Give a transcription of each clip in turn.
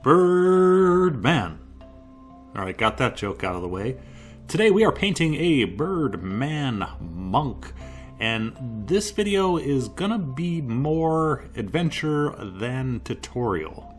Birdman. Alright, got that joke out of the way. Today we are painting a Birdman monk, and this video is gonna be more adventure than tutorial.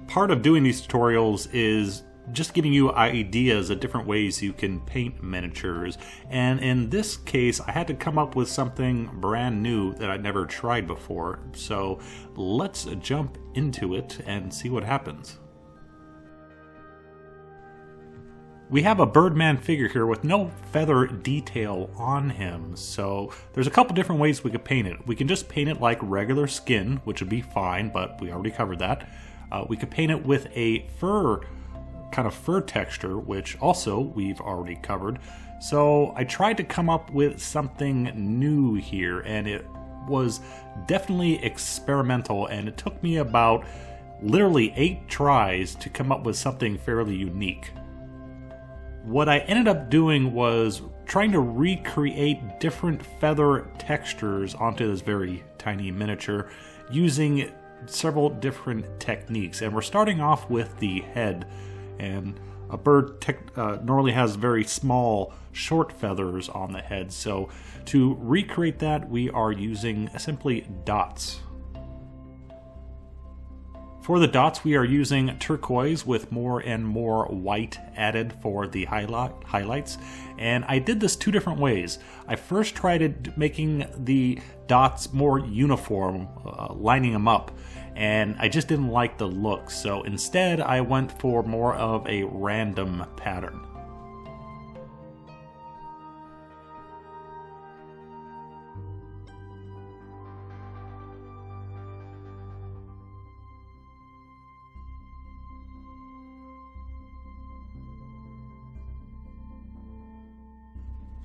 Part of doing these tutorials is just giving you ideas of different ways you can paint miniatures, and in this case I had to come up with something brand new that I'd never tried before, so let's jump into it and see what happens. We have a Birdman figure here with no feather detail on him, so there's a couple different ways we could paint it. We can just paint it like regular skin, which would be fine, but we already covered that. We could paint it with a kind of fur texture, which also we've already covered. So I tried to come up with something new here, and it was definitely experimental, and it took me about literally 8 tries to come up with something fairly unique. What I ended up doing was trying to recreate different feather textures onto this very tiny miniature using several different techniques, and we're starting off with the head. And a bird normally has very small, short feathers on the head, so to recreate that we are using simply dots. For the dots we are using turquoise with more and more white added for the highlights, and I did this 2 different ways. I first tried making the dots more uniform, lining them up, and I just didn't like the look, so instead I went for more of a random pattern.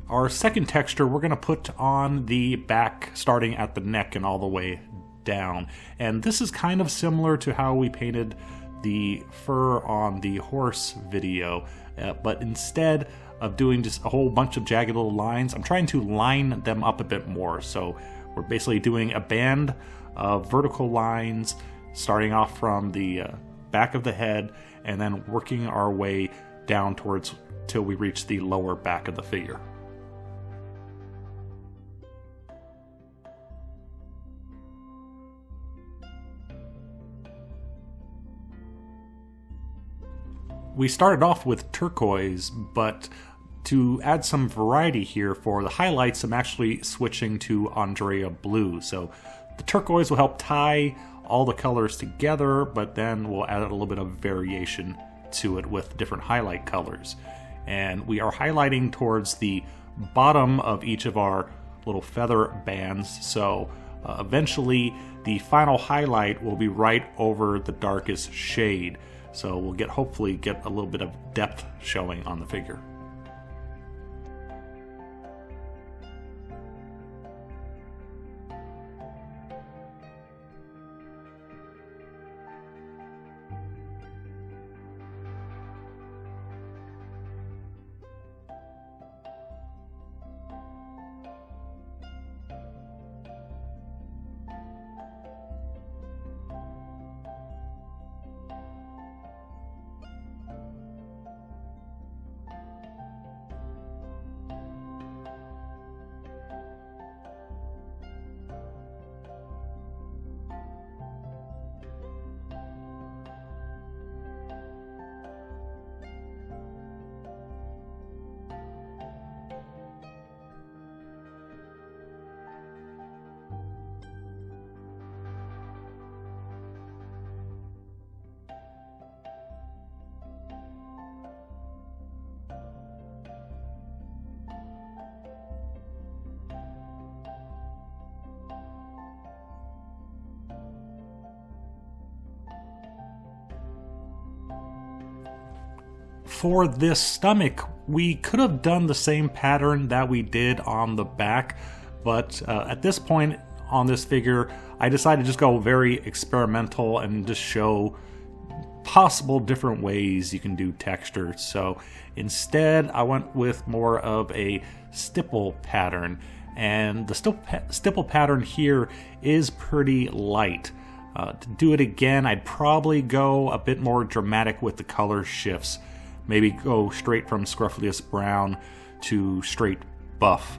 Our second texture we're going to put on the back, starting at the neck and all the way down. And this is kind of similar to how we painted the fur on the horse video, but instead of doing just a whole bunch of jagged little lines, I'm trying to line them up a bit more. So we're basically doing a band of vertical lines, starting off from the back of the head, and then working our way down towards till we reach the lower back of the figure. We started off with turquoise, but to add some variety here for the highlights, I'm actually switching to Andrea blue. So the turquoise will help tie all the colors together, but then we'll add a little bit of variation to it with different highlight colors. And we are highlighting towards the bottom of each of our little feather bands, so eventually the final highlight will be right over the darkest shade. So we'll hopefully get a little bit of depth showing on the figure. For this stomach, we could have done the same pattern that we did on the back, but at this point on this figure, I decided to just go very experimental and just show possible different ways you can do texture. So instead, I went with more of a stipple pattern, and the stipple pattern here is pretty light. To do it again, I'd probably go a bit more dramatic with the color shifts. Maybe go straight from Scrofulous brown to straight buff,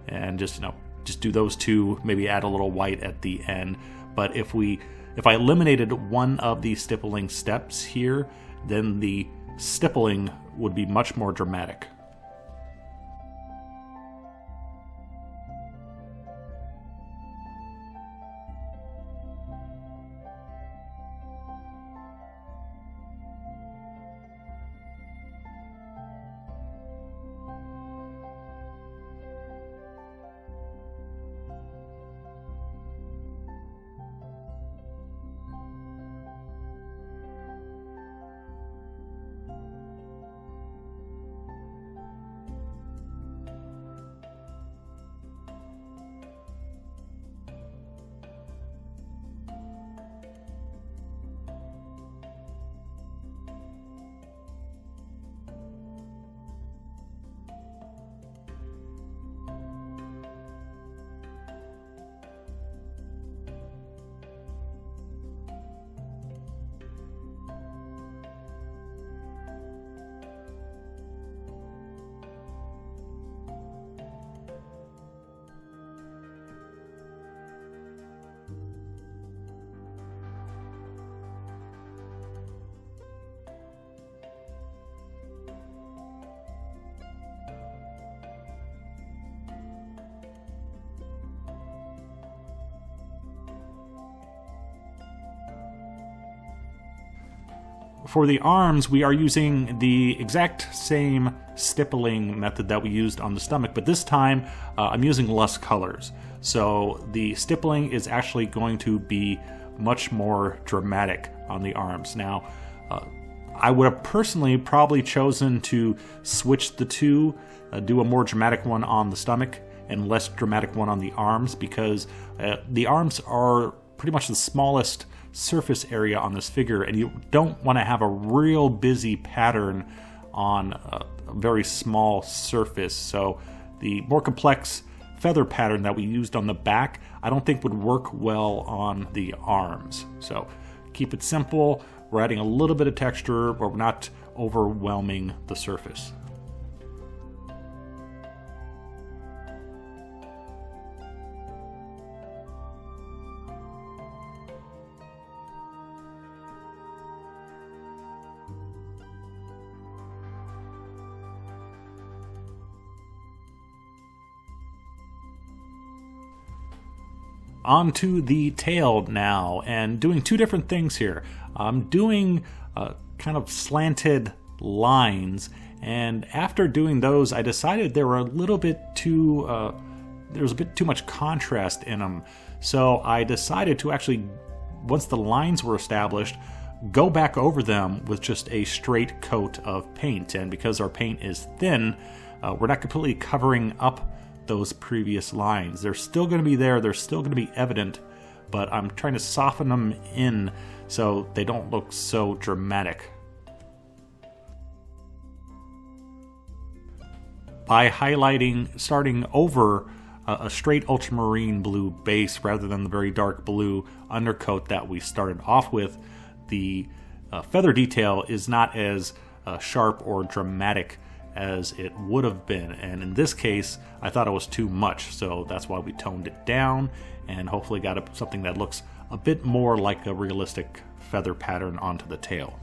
and just do those two. Maybe add a little white at the end. But if I eliminated one of the stippling steps here, then the stippling would be much more dramatic. For the arms, we are using the exact same stippling method that we used on the stomach, but this time I'm using less colors. So the stippling is actually going to be much more dramatic on the arms. Now, I would have personally probably chosen to switch the two, do a more dramatic one on the stomach and less dramatic one on the arms, because the arms are pretty much the smallest surface area on this figure, and you don't want to have a real busy pattern on a very small surface. So the more complex feather pattern that we used on the back, I don't think would work well on the arms. So keep it simple. We're adding a little bit of texture, but we're not overwhelming the surface. Onto the tail now, and doing two different things here. I'm doing kind of slanted lines, and after doing those, I decided there were a little bit too there was a bit too much contrast in them. So I decided to actually, once the lines were established, go back over them with just a straight coat of paint. And because our paint is thin, we're not completely covering up those previous lines. They're still going to be there, they're still going to be evident, but I'm trying to soften them in so they don't look so dramatic. By highlighting, starting over a straight ultramarine blue base rather than the very dark blue undercoat that we started off with, the feather detail is not as sharp or dramatic as it would have been, and in this case I thought it was too much, so that's why we toned it down and hopefully got something that looks a bit more like a realistic feather pattern onto the tail.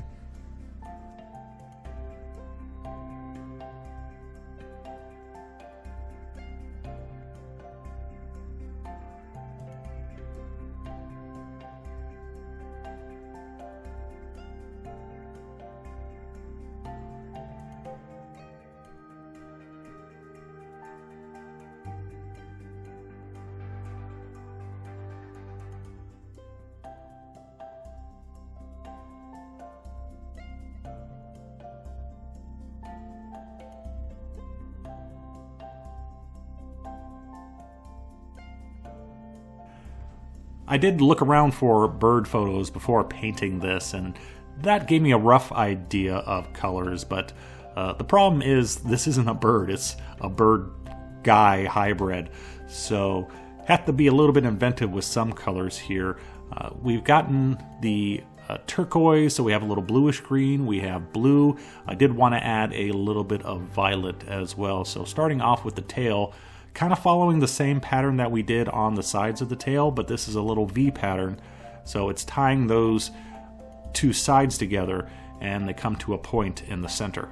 I did look around for bird photos before painting this, and that gave me a rough idea of colors, but the problem is this isn't a bird, it's a bird guy hybrid, so have to be a little bit inventive with some colors here. We've gotten the turquoise, so we have a little bluish green, we have blue. I did want to add a little bit of violet as well. So starting off with the tail, kind of following the same pattern that we did on the sides of the tail, but this is a little V pattern. So it's tying those two sides together and they come to a point in the center.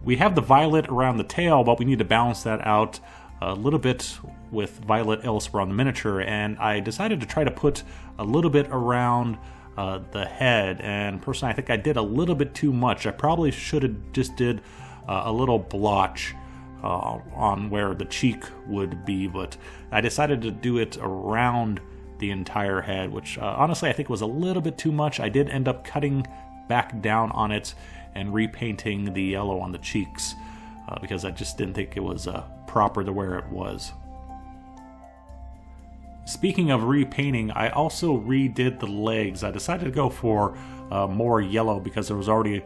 We have the violet around the tail, but we need to balance that out a little bit with violet elsewhere on the miniature, and I decided to try to put a little bit around the head, and personally I think I did a little bit too much. I probably should have just did a little blotch on where the cheek would be, but I decided to do it around the entire head, which honestly I think was a little bit too much. I did end up cutting back down on it and repainting the yellow on the cheeks because I just didn't think it was proper to where it was. Speaking of repainting, I also redid the legs. I decided to go for more yellow because there was already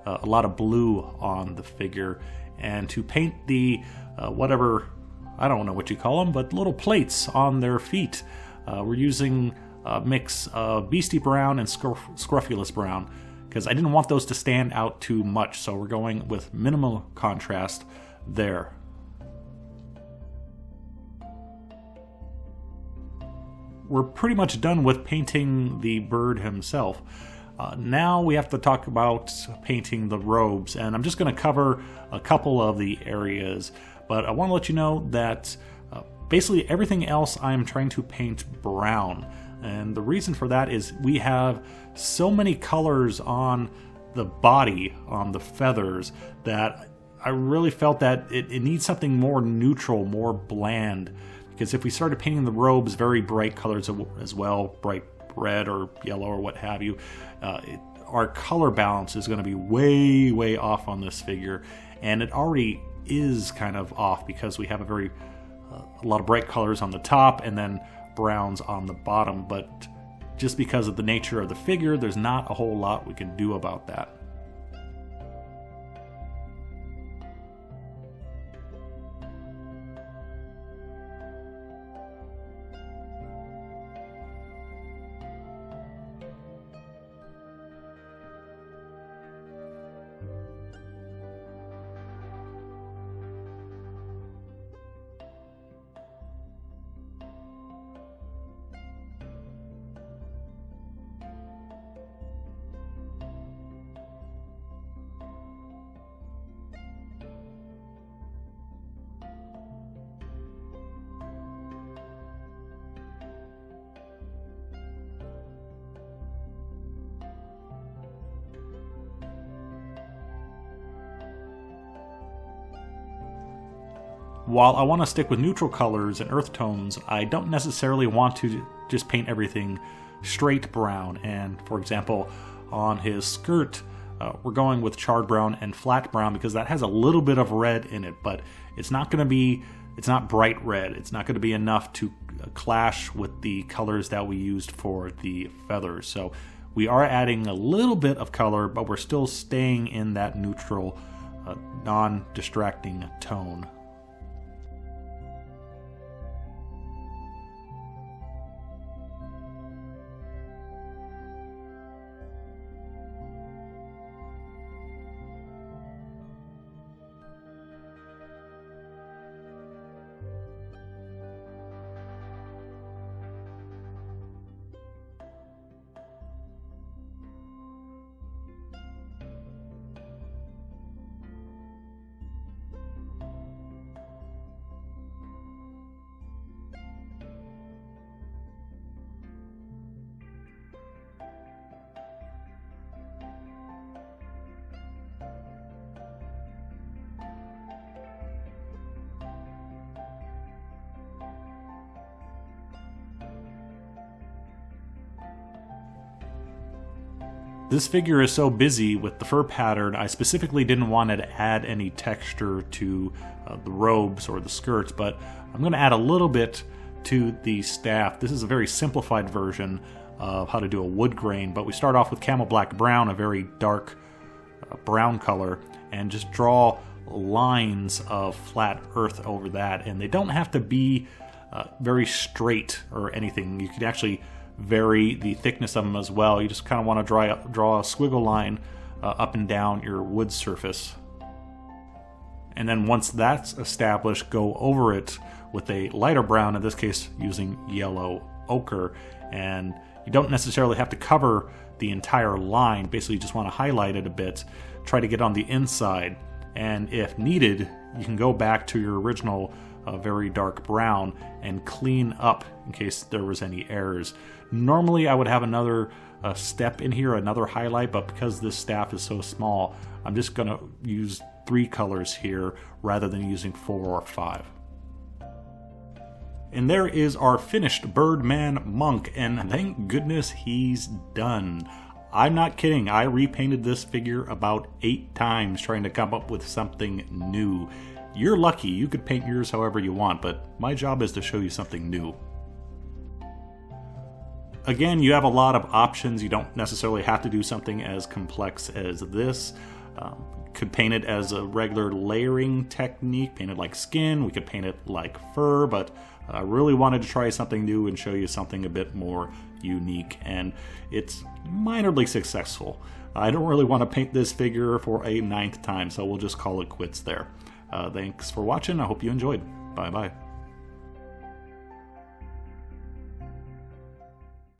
a lot of blue on the figure, and to paint the whatever, I don't know what you call them, but little plates on their feet. We're using a mix of Beasty brown and Scrofulous brown, because I didn't want those to stand out too much, so we're going with minimal contrast there. We're pretty much done with painting the bird himself. Now we have to talk about painting the robes, and I'm just going to cover a couple of the areas, but I want to let you know that basically everything else I'm trying to paint brown. And the reason for that is we have so many colors on the body, on the feathers, that I really felt that it needs something more neutral, more bland. Because if we started painting the robes very bright colors as well, bright red or yellow or what have you, our color balance is going to be way, way off on this figure. And it already is kind of off because we have a lot of bright colors on the top and then browns on the bottom, but just because of the nature of the figure, there's not a whole lot we can do about that. While I want to stick with neutral colors and earth tones, I don't necessarily want to just paint everything straight brown. And for example, on his skirt, we're going with charred brown and flat brown because that has a little bit of red in it, but it's not bright red. It's not going to be enough to clash with the colors that we used for the feathers. So we are adding a little bit of color, but we're still staying in that neutral, non-distracting tone. This figure is so busy with the fur pattern, I specifically didn't want to add any texture to the robes or the skirts, but I'm going to add a little bit to the staff. This is a very simplified version of how to do a wood grain, but we start off with Camo Black Brown, a very dark brown color, and just draw lines of flat earth over that. And they don't have to be very straight or anything. You can actually vary the thickness of them as well. You just kind of want to draw a squiggle line up and down your wood surface. And then once that's established, go over it with a lighter brown, in this case using yellow ochre. And you don't necessarily have to cover the entire line. Basically, you just want to highlight it a bit, try to get on the inside. And if needed, you can go back to your original very dark brown and clean up in case there was any errors. Normally I would have another step in here, another highlight, but because this staff is so small, I'm just going to use 3 colors here rather than using 4 or 5. And there is our finished Birdman Monk, and thank goodness he's done. I'm not kidding, I repainted this figure about 8 times trying to come up with something new. You're lucky, you could paint yours however you want, but my job is to show you something new. Again, you have a lot of options. You don't necessarily have to do something as complex as this. Could paint it as a regular layering technique, paint it like skin. We could paint it like fur, but I really wanted to try something new and show you something a bit more unique, and it's minorly successful. I don't really want to paint this figure for a 9th time, so we'll just call it quits there. Thanks for watching. I hope you enjoyed. Bye-bye.